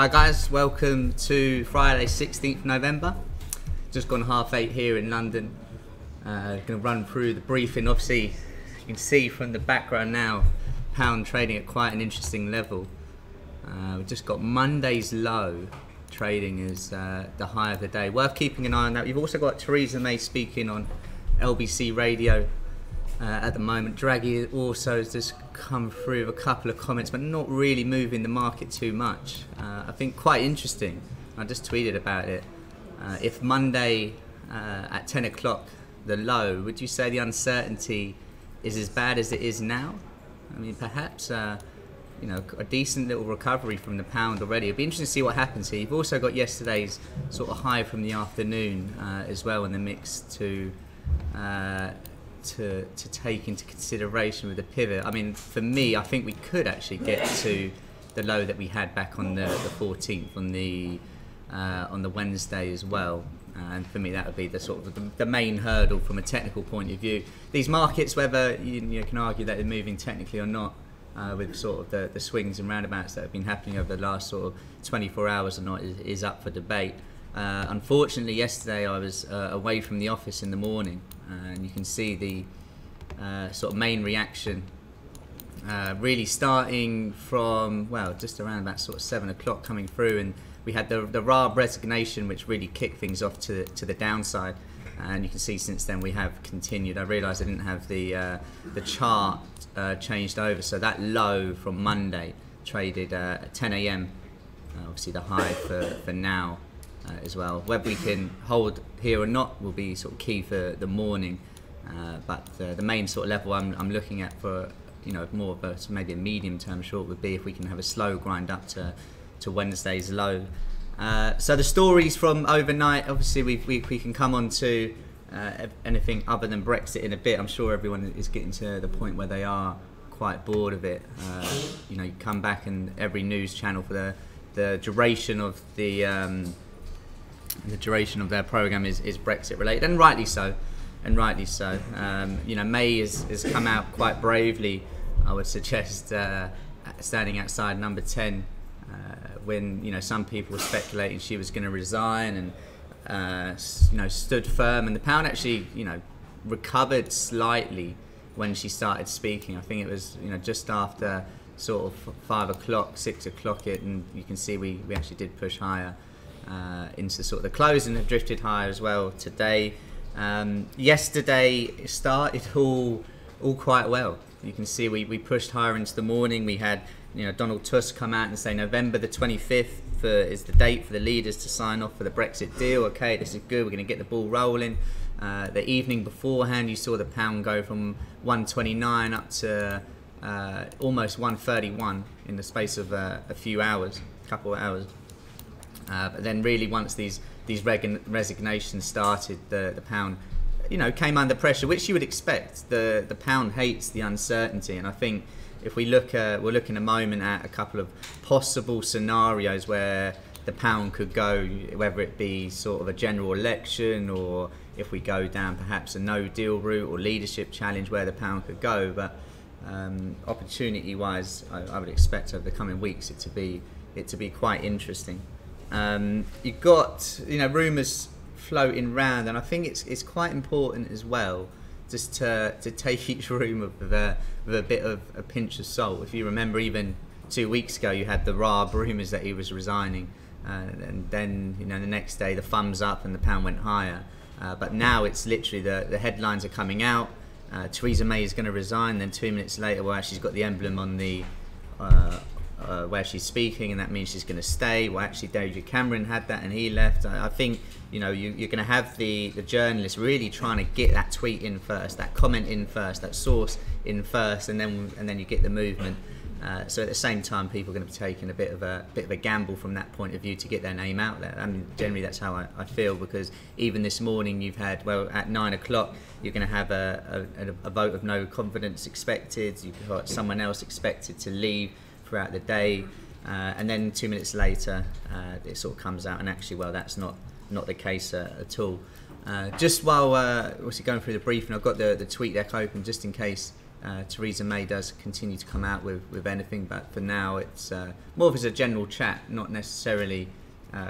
Hi guys, welcome to Friday 16th November. Just gone 8:30 here in London. Going to run through the briefing. Obviously, you can see from the background now, pound trading at quite an interesting level. We've just got Monday's low trading as the high of the day. Worth keeping an eye on that. You've also got Theresa May speaking on LBC radio at the moment. Draghi also has just come through with a couple of comments, but not really moving the market too much. I think quite interesting. I just tweeted about it. If Monday at 10 o'clock, the low, would you say the uncertainty is as bad as it is now? I mean, perhaps you know, a decent little recovery from the pound already. It'll be interesting to see what happens here. You've also got yesterday's sort of high from the afternoon as well in the mix to take into consideration with the pivot. I mean, for me, I think we could actually get to the low that we had back on the 14th on the Wednesday as well. And for me, that would be the sort of the main hurdle from a technical point of view. These markets, whether you can argue that they're moving technically or not, with sort of the swings and roundabouts that have been happening over the last sort of 24 hours or not, is up for debate. Unfortunately, yesterday I was away from the office in the morning, and you can see the sort of main reaction really starting from, well, just around about sort of 7 o'clock coming through, and we had the resignation, which really kicked things off to the downside. And you can see since then we have continued. I realised I didn't have the chart changed over, so that low from Monday traded at 10 a.m. Obviously the high for now as well. Whether we can hold here or not will be sort of key for the morning. But the main sort of level I'm looking at for, you know, more of a maybe a medium term short would be if we can have a slow grind up to Wednesday's low. So the stories from overnight, obviously we can come on to anything other than Brexit in a bit. I'm sure everyone is getting to the point where they are quite bored of it. You know, you come back and every news channel for the duration of the duration of their programme is Brexit related, and rightly so. You know, May has come out quite bravely, I would suggest, standing outside number 10 when, you know, some people were speculating she was going to resign, and you know, stood firm, and the pound actually, you know, recovered slightly when she started speaking. I think it was, you know, just after sort of 5 o'clock, 6 o'clock and you can see we actually did push higher into sort of the close, and have drifted higher as well today. Yesterday it started all quite well. You can see we pushed higher into the morning. We had, you know, Donald Tusk come out and say November the 25th is the date for the leaders to sign off for the Brexit deal. Okay, this is good. We're going to get the ball rolling. The evening beforehand, you saw the pound go from 129 up to almost 131 in the space of a few hours, couple of hours. But then really once these resignations started, the pound, you know, came under pressure, which you would expect. The pound hates the uncertainty, and I think if we look we'll look in a moment at a couple of possible scenarios where the pound could go, whether it be sort of a general election, or if we go down perhaps a no deal route or leadership challenge, where the pound could go. But opportunity wise, I would expect over the coming weeks it to be quite interesting. You've got, you know, rumours floating round, and I think it's quite important as well just to take each rumour with a bit of a pinch of salt. If you remember, even 2 weeks ago you had the rumours that he was resigning, and then, you know, the next day the thumbs up and the pound went higher. But now it's literally the headlines are coming out. Theresa May is going to resign, then 2 minutes later, well, she's got the emblem on the where she's speaking, and that means she's going to stay. Well, actually David Cameron had that and he left. I think, you know, you're going to have the journalists really trying to get that tweet in first, that comment in first, that source in first, and then you get the movement. So at the same time, people are going to be taking a bit of a gamble from that point of view to get their name out there. I mean, generally that's how I feel, because even this morning you've had, well, at 9 o'clock you're going to have a vote of no confidence expected. You've got someone else expected to leave throughout the day, and then 2 minutes later it sort of comes out, and actually, well, that's not the case at all. Just while obviously going through the briefing, I've got the tweet deck open just in case Theresa May does continue to come out with anything, but for now it's more of as a general chat, not necessarily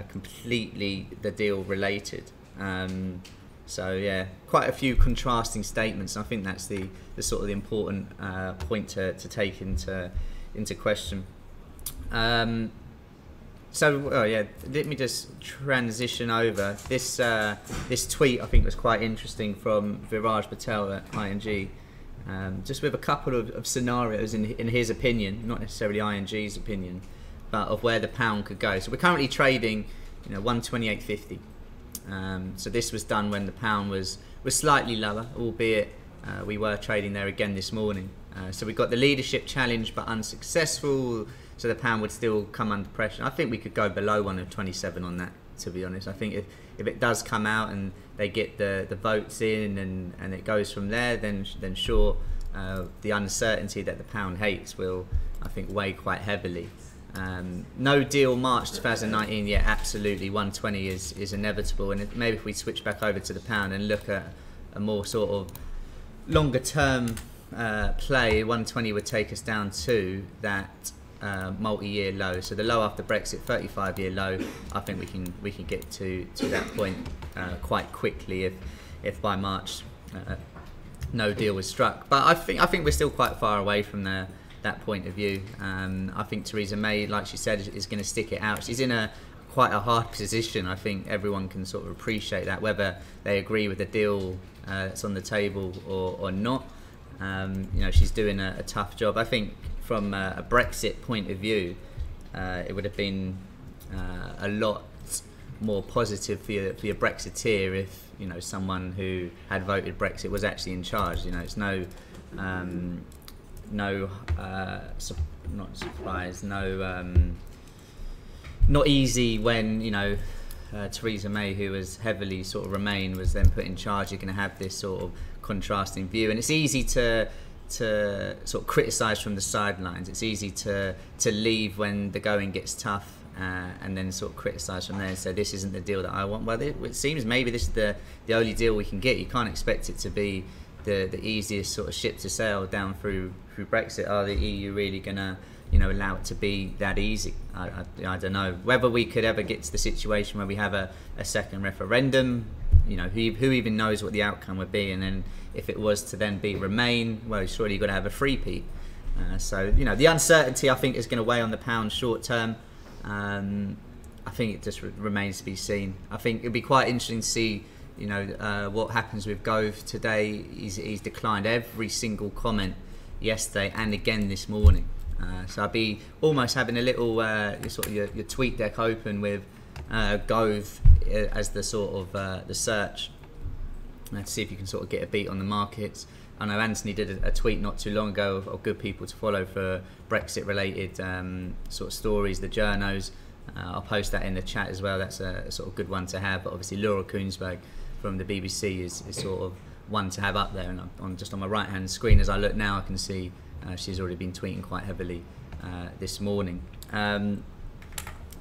completely the deal related. So yeah, quite a few contrasting statements. I think that's the sort of the important point to take into question. So yeah, let me just transition over. This tweet I think was quite interesting from Viraj Patel at ING, just with a couple of scenarios in his opinion, not necessarily ING's opinion, but of where the pound could go. So we're currently trading, 128.50. So this was done when the pound was slightly lower, albeit we were trading there again this morning. So we got the leadership challenge but unsuccessful, so the pound would still come under pressure. I think we could go below 127 on that, to be honest. I think if it does come out and they get the votes in and it goes from there, then sure, the uncertainty that the pound hates will, I think, weigh quite heavily. No deal March 2019, yeah, absolutely 120 is inevitable. And maybe if we switch back over to the pound and look at a more sort of longer term play, 120 would take us down to that multi-year low. So the low after Brexit, 35-year low. I think we can get to that point quite quickly if by March no deal was struck. But I think we're still quite far away from that point of view. I think Theresa May, like she said, is going to stick it out. She's in quite a hard position. I think everyone can sort of appreciate that, whether they agree with the deal that's on the table or not. She's doing a tough job. I think from a Brexit point of view, it would have been a lot more positive for your Brexiteer if someone who had voted Brexit was actually in charge. It's not surprise, not easy when Theresa May, who was heavily sort of Remain, was then put in charge. You're going to have this sort of contrasting view, and it's easy to sort of criticise from the sidelines. It's easy to leave when the going gets tough, and then sort of criticise from there and say this isn't the deal that I want. Well, it seems maybe this is the only deal we can get. You can't expect it to be the easiest sort of ship to sail down through Brexit. Are the EU really gonna allow it to be that easy? I don't know whether we could ever get to the situation where we have a second referendum. Who even knows what the outcome would be? And then if it was to then be Remain, well, surely you've got to have a three-peat. So the uncertainty, I think, is going to weigh on the pound short term. I think it just remains to be seen. I think it'd be quite interesting to see what happens with Gove today. He's declined every single comment yesterday and again this morning. So I'd be almost having a little sort of your tweet deck open with Gove as the sort of the search to see if you can sort of get a beat on the markets. I know Anthony did a tweet not too long ago of good people to follow for Brexit related sort of stories, the journos. I'll post that in the chat as well. That's a sort of good one to have. But obviously Laura Koonsberg from the BBC is sort of one to have up there. And just on my right hand screen as I look now, I can see she's already been tweeting quite heavily this morning.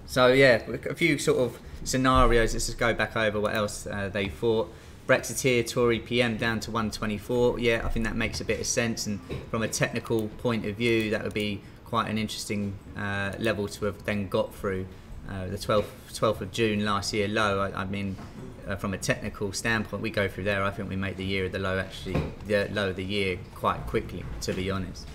So yeah, a few sort of scenarios. Let's just go back over what else they thought. Brexiteer Tory PM down to 124. Yeah, I think that makes a bit of sense, and from a technical point of view, that would be quite an interesting level to have then got through. The 12th of June last year low. I mean, from a technical standpoint, we go through there. I think we make the year of the low, actually the low of the year, quite quickly, to be honest.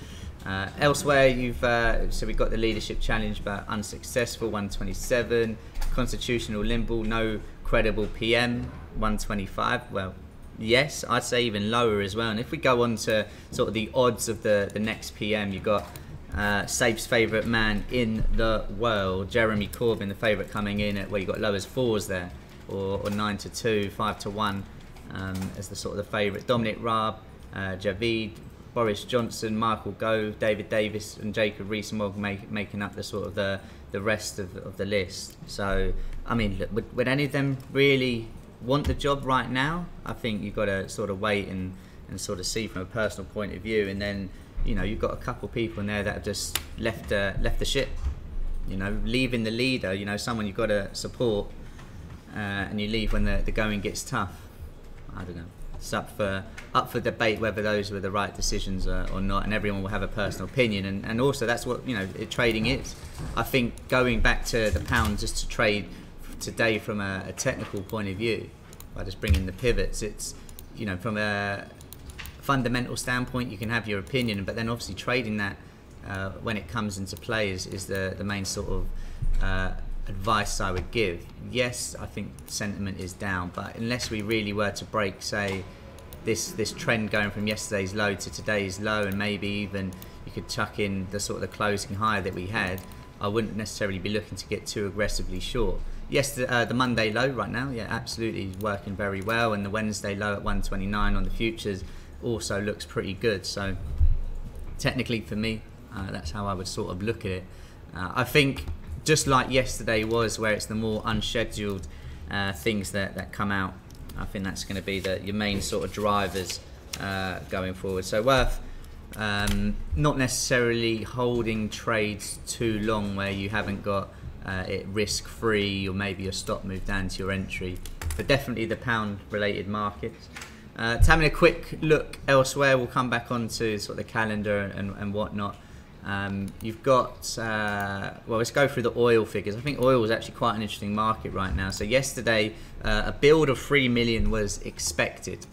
Elsewhere, so we've got the leadership challenge, but unsuccessful, 127. Constitutional limbo, no credible PM, 125. Well, yes, I'd say even lower as well. And if we go on to sort of the odds of the next PM, you've got Safe's favourite man in the world, Jeremy Corbyn, the favourite, coming in at, well, you've got low as 4s there, or 9-2, 5-1 as the sort of the favourite. Dominic Raab, Javid, Boris Johnson, Michael Gove, David Davis and Jacob Rees-Mogg making up the sort of the rest of the list. So, I mean, look, would any of them really want the job right now? I think you've got to sort of wait and sort of see from a personal point of view. And then, you've got a couple of people in there that have just left the ship, leaving the leader, someone you've got to support, and you leave when the going gets tough. I don't know. it's up for debate whether those were the right decisions or not, and everyone will have a personal opinion. And also that's what trading is. I think going back to the pound, just to trade today from a technical point of view, by just bringing the pivots, it's from a fundamental standpoint you can have your opinion, but then obviously trading that when it comes into play is the main sort of advice I would give. Yes, I think sentiment is down, but unless we really were to break, say, this trend going from yesterday's low to today's low, and maybe even you could chuck in the sort of the closing high that we had, I wouldn't necessarily be looking to get too aggressively short. Yes, the Monday low right now, yeah, absolutely is working very well, and the Wednesday low at 129 on the futures also looks pretty good. So technically for me, that's how I would sort of look at it. I think just like yesterday was, where it's the more unscheduled things that come out, I think that's going to be your main sort of drivers going forward. So worth not necessarily holding trades too long where you haven't got it risk-free, or maybe a stop move down to your entry, but definitely the pound-related markets. Having a quick look elsewhere, we'll come back onto sort of the calendar and whatnot. You've got, well, let's go through the oil figures. I think oil is actually quite an interesting market right now. So yesterday, a build of 3 million was expected.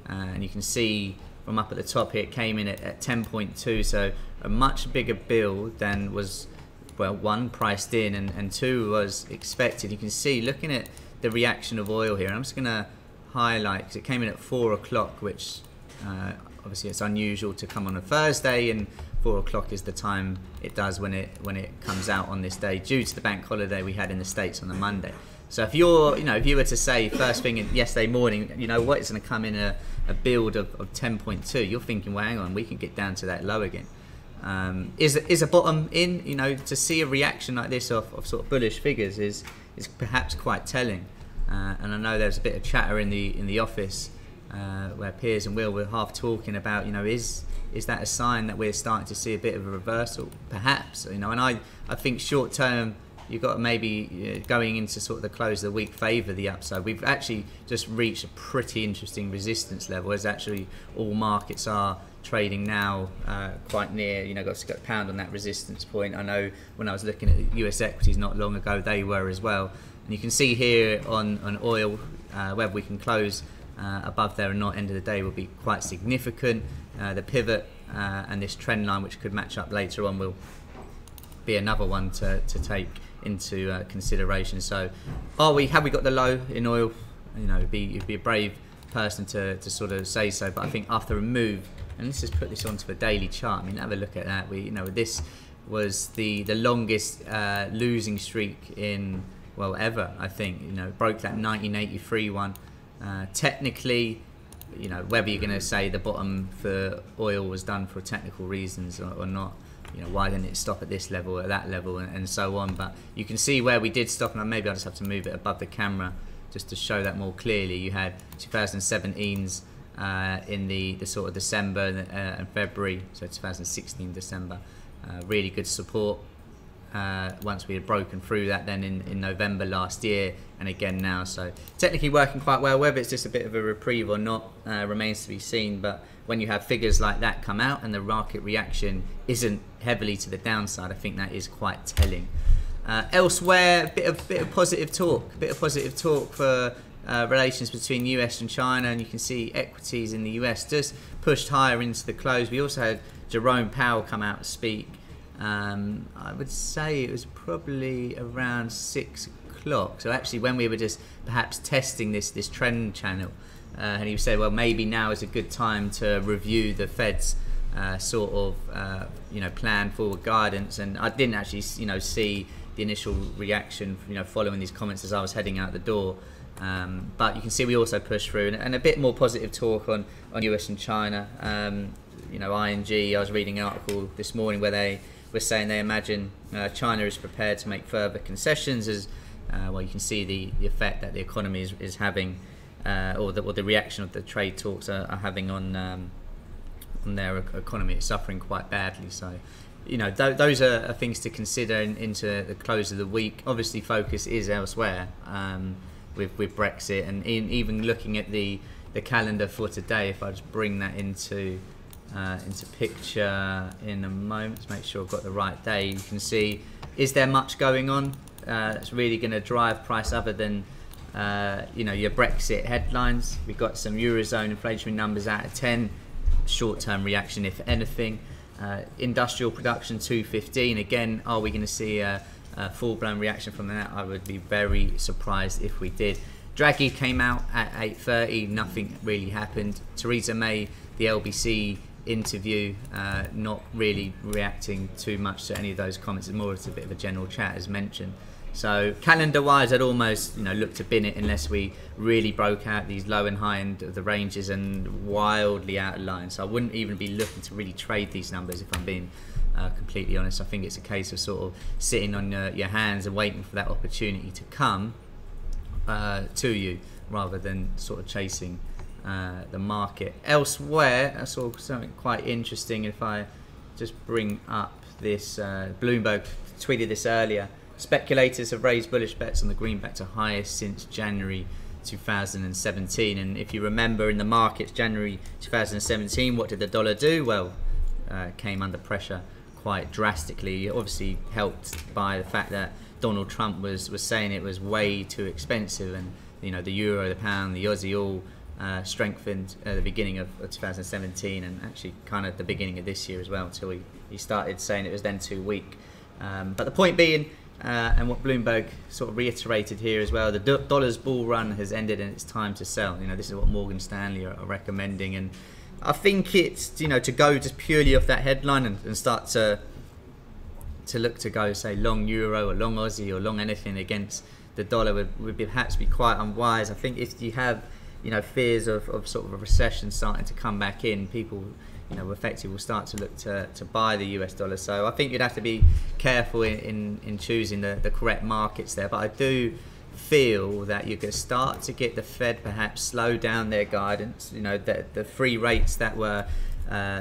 And you can see from up at the top here, it came in at 10.2. So a much bigger build than was, well, one, priced in, and two, was expected. You can see, looking at the reaction of oil here, and I'm just going to highlight, because it came in at 4 o'clock, which obviously it's unusual to come on a Thursday, and 4 o'clock is the time it does when it comes out on this day, due to the bank holiday we had in the States on the Monday. So if you're, if you were to say first thing yesterday morning, what, it's going to come in a build of 10.2, you're thinking, well, hang on, we can get down to that low again. Is a bottom in? To see a reaction like this of sort of bullish figures is perhaps quite telling. And I know there's a bit of chatter in the office where Piers and Will were half talking about, is that a sign that we're starting to see a bit of a reversal? Perhaps, and I think short term you've got maybe going into sort of the close of the week favour the upside. We've actually just reached a pretty interesting resistance level, as actually all markets are trading now quite near, got a pound on that resistance point. I know when I was looking at US equities not long ago, they were as well. And you can see here on oil, whether we can close above there or not, end of the day will be quite significant. The pivot and this trend line, which could match up later on, will be another one to take into consideration. So have we got the low in oil? You'd be a brave person to sort of say so, but I think after a move, and let's just put this onto a daily chart, have a look at that. This was the longest losing streak in, well, ever, I think. Broke that 1983 one. Technically, whether you're going to say the bottom for oil was done for technical reasons or not, why didn't it stop at this level, at that level, and so on. But you can see where we did stop, and maybe I'll just have to move it above the camera just to show that more clearly. You had 2017's in the sort of December and February, so 2016 December, really good support. Once we had broken through that then in November last year, and again now. So technically working quite well. Whether it's just a bit of a reprieve or not remains to be seen, but when you have figures like that come out and the market reaction isn't heavily to the downside, I think that is quite telling. Elsewhere, a bit of positive talk for relations between US and China, and you can see equities in the US just pushed higher into the close. We also had Jerome Powell come out and speak. I would say it was probably around 6 o'clock. So actually, when we were just perhaps testing this trend channel, and he said, well, maybe now is a good time to review the Fed's sort of plan forward guidance. And I didn't actually see the initial reaction following these comments as I was heading out the door. But you can see we also pushed through, and a bit more positive talk on US and China. ING, I was reading an article this morning where they were saying they imagine China is prepared to make further concessions, as well, you can see the effect that the economy is having, or the reaction of the trade talks are having on their economy. It's suffering quite badly. So those are things to consider into the close of the week. Obviously focus is elsewhere with Brexit, and even looking at the the calendar for today, if I just bring that into picture in a moment to make sure I've got the right day, you can see, is there much going on that's really going to drive price other than your Brexit headlines? We've got some Eurozone inflationary numbers out of 10, short-term reaction if anything. Industrial production 215, again, are we going to see a full-blown reaction from that? I would be very surprised if we did. Draghi came out at 8:30, nothing really happened. Theresa May, the LBC interview, not really reacting too much to any of those comments. It's more as a bit of a general chat as mentioned. So calendar-wise, I'd almost look to bin it unless we really broke out these low and high end of the ranges and wildly out of line. So I wouldn't even be looking to really trade these numbers if I'm being completely honest. I think it's a case of sort of sitting on your hands and waiting for that opportunity to come to you, rather than sort of chasing the market. Elsewhere, I saw something quite interesting. If I just bring up this, Bloomberg tweeted this earlier. Speculators have raised bullish bets on the greenback to highest since January 2017. And if you remember, in the markets, January 2017, what did the dollar do? Well, came under pressure quite drastically. Obviously helped by the fact that Donald Trump was saying it was way too expensive, and the euro, the pound, the Aussie all strengthened at the beginning of 2017, and actually kind of the beginning of this year as well, until he started saying it was then too weak. But the point being, and what Bloomberg sort of reiterated here as well, the dollar's bull run has ended and it's time to sell. This is what Morgan Stanley are recommending, and I think it's to go just purely off that headline and start to look to go, say, long euro or long Aussie or long anything against the dollar would perhaps be quite unwise. I think if you have fears of sort of a recession starting to come back in, people effectively will start to look to buy the US dollar. So I think you'd have to be careful in choosing the correct markets there. But I do feel that you could start to get the Fed perhaps slow down their guidance. The free rates that were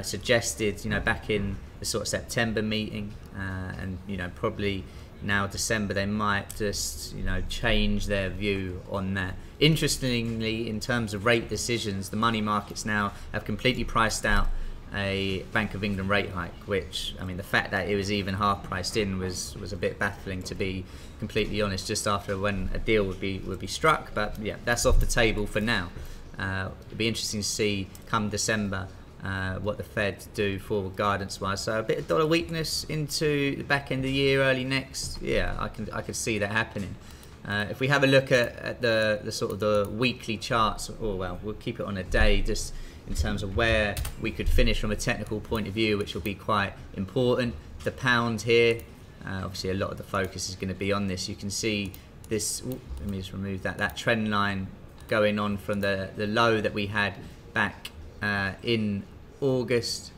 suggested back in the sort of September meeting, and probably now December, they might just change their view on that. Interestingly, in terms of rate decisions, the money markets now have completely priced out a Bank of England rate hike, which, the fact that it was even half priced in was a bit baffling, to be completely honest, just after when a deal would be struck. But yeah, that's off the table for now. It'll be interesting to see come December what the Fed do forward guidance wise. So a bit of dollar weakness into the back end of the year, early next. Yeah, I could see that happening. If we have a look at the sort of the weekly charts, we'll keep it on a day, just in terms of where we could finish from a technical point of view, which will be quite important. The pound here, obviously a lot of the focus is going to be on this. You can see this, let me just remove that trend line going on from the low that we had back in August,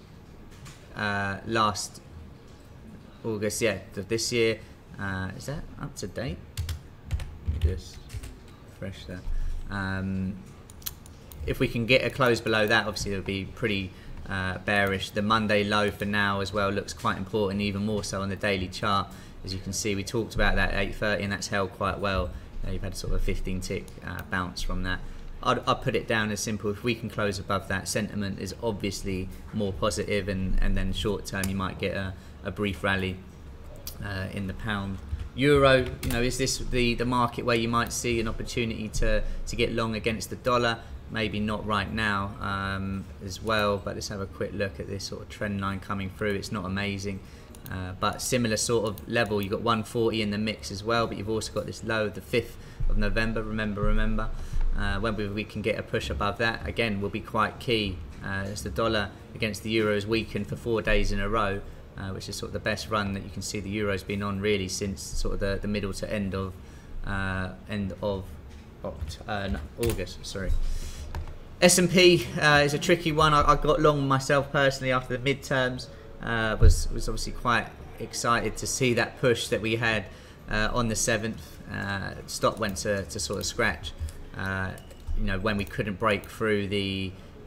last August, this year. Is that up to date? Let me just refresh that. If we can get a close below that, obviously it'll be pretty bearish. The Monday low for now as well looks quite important, even more so on the daily chart. As you can see, we talked about that 8:30, and that's held quite well. You've had sort of a 15 tick bounce from that. I'd put it down as simple. If we can close above that, sentiment is obviously more positive, and then short term you might get a brief rally in the pound. Euro, is this the market where you might see an opportunity to get long against the dollar? Maybe not right now as well, but let's have a quick look at this sort of trend line coming through. It's not amazing, but similar sort of level. You've got 140 in the mix as well, but you've also got this low, the 5th of November. Remember. When we can get a push above that, again, will be quite key, as the dollar against the euro has weakened for 4 days in a row, which is sort of the best run that you can see the euro's been on really since sort of the middle to end of August. Sorry. S&P is a tricky one. I got long myself personally after the midterms. Was obviously quite excited to see that push that we had on the 7th. Stock went to sort of scratch. When we couldn't break through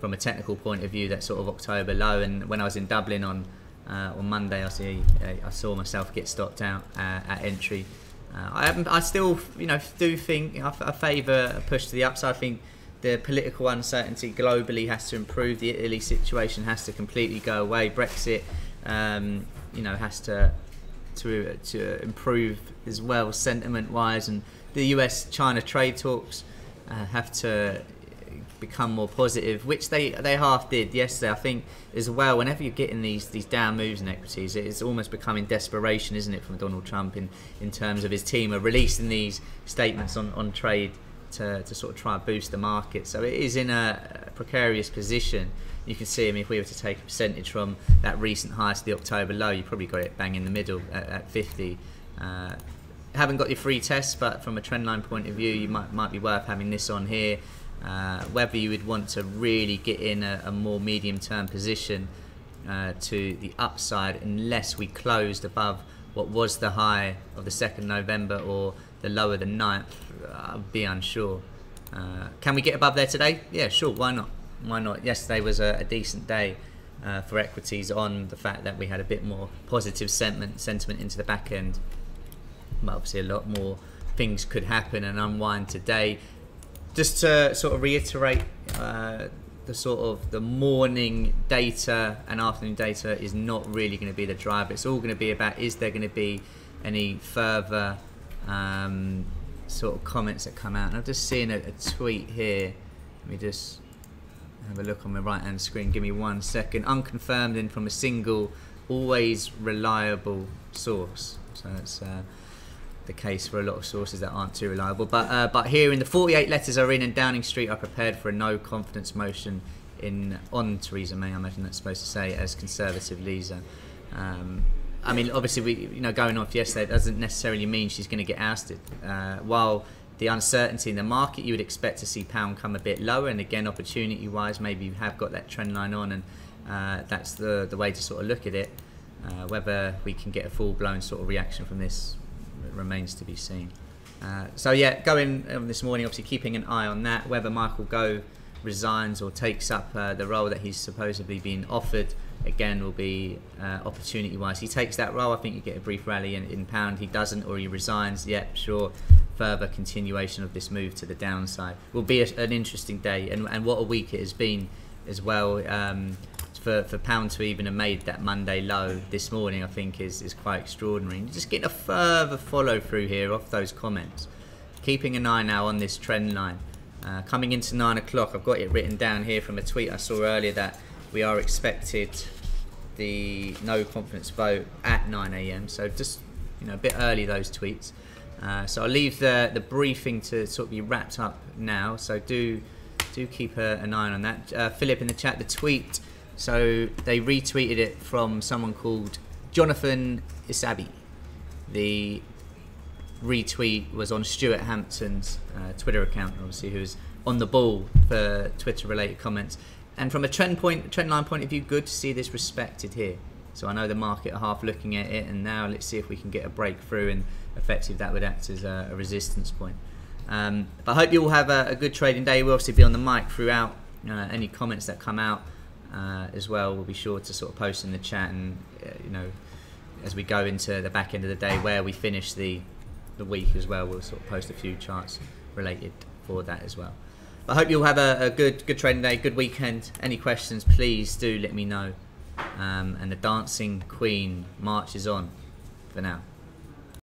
from a technical point of view, that sort of October low. And when I was in Dublin on Monday, I saw myself get stopped out at entry. I still do think I favour a push to the upside. I think the political uncertainty globally has to improve. The Italy situation has to completely go away. Brexit, has to improve as well, sentiment-wise, and the US-China trade talks have to become more positive, which they half did yesterday. I think as well, whenever you're getting these down moves in equities, it's almost becoming desperation, isn't it, from Donald Trump in terms of his team are releasing these statements on trade to sort of try and boost the market. So it is in a precarious position. You can see, I mean, if we were to take a percentage from that recent high to the October low, you probably got it bang in the middle at 50. Haven't got your free tests, but from a trendline point of view, you might be worth having this on here. Whether you would want to really get in a more medium-term position to the upside, unless we closed above what was the high of the 2nd November or the low of the 9th, I'd be unsure. Can we get above there today? Yeah, sure, why not? Why not? Yesterday was a decent day for equities on the fact that we had a bit more positive sentiment into the back end. But obviously a lot more things could happen and unwind today. Just to sort of reiterate, the morning data and afternoon data is not really going to be the driver. It's all going to be about, is there going to be any further sort of comments that come out. And I've just seen a tweet here. Let me just have a look on my right hand screen. Give me 1 second. Unconfirmed and from a single, always reliable source. So that's the case for a lot of sources that aren't too reliable. But here in the 48 letters are in, and Downing Street are prepared for a no confidence motion on Theresa May. I imagine that's supposed to say as Conservative leader. I mean, obviously, going off yesterday doesn't necessarily mean she's going to get ousted. While the uncertainty in the market, you would expect to see pound come a bit lower, and again, opportunity-wise, maybe you have got that trend line on, and that's the way to sort of look at it. Whether we can get a full-blown sort of reaction from this remains to be seen. So yeah, going this morning, obviously keeping an eye on that. Whether Michael Gove resigns or takes up the role that he's supposedly been offered, again, will be opportunity-wise. He takes that role, I think you get a brief rally in pound. He doesn't, or he resigns, yep, sure. Further continuation of this move to the downside will be an interesting day, and what a week it has been as well. For pound to even have made that Monday low this morning, I think is quite extraordinary. And just getting a further follow through here off those comments. Keeping an eye now on this trend line. Coming into 9 o'clock, I've got it written down here from a tweet I saw earlier that we are expected the no confidence vote at 9 AM. So just a bit early, those tweets. So I'll leave the briefing to sort of be wrapped up now. So do keep an eye on that. Philip in the chat, the tweet. So they retweeted it from someone called Jonathan Isabi. The retweet was on Stuart Hampton's Twitter account, obviously, who's on the ball for Twitter-related comments. And from a trend line point of view, good to see this respected here. So I know the market are half looking at it, and now let's see if we can get a breakthrough, and effectively that would act as a resistance point. But I hope you all have a good trading day. We'll obviously be on the mic throughout. Any comments that come out as well, we'll be sure to sort of post in the chat, and as we go into the back end of the day where we finish the week as well, we'll sort of post a few charts related for that as well. But I hope you'll have a good trading day, good weekend. Any questions, please do let me know. And the Dancing Queen marches on for now.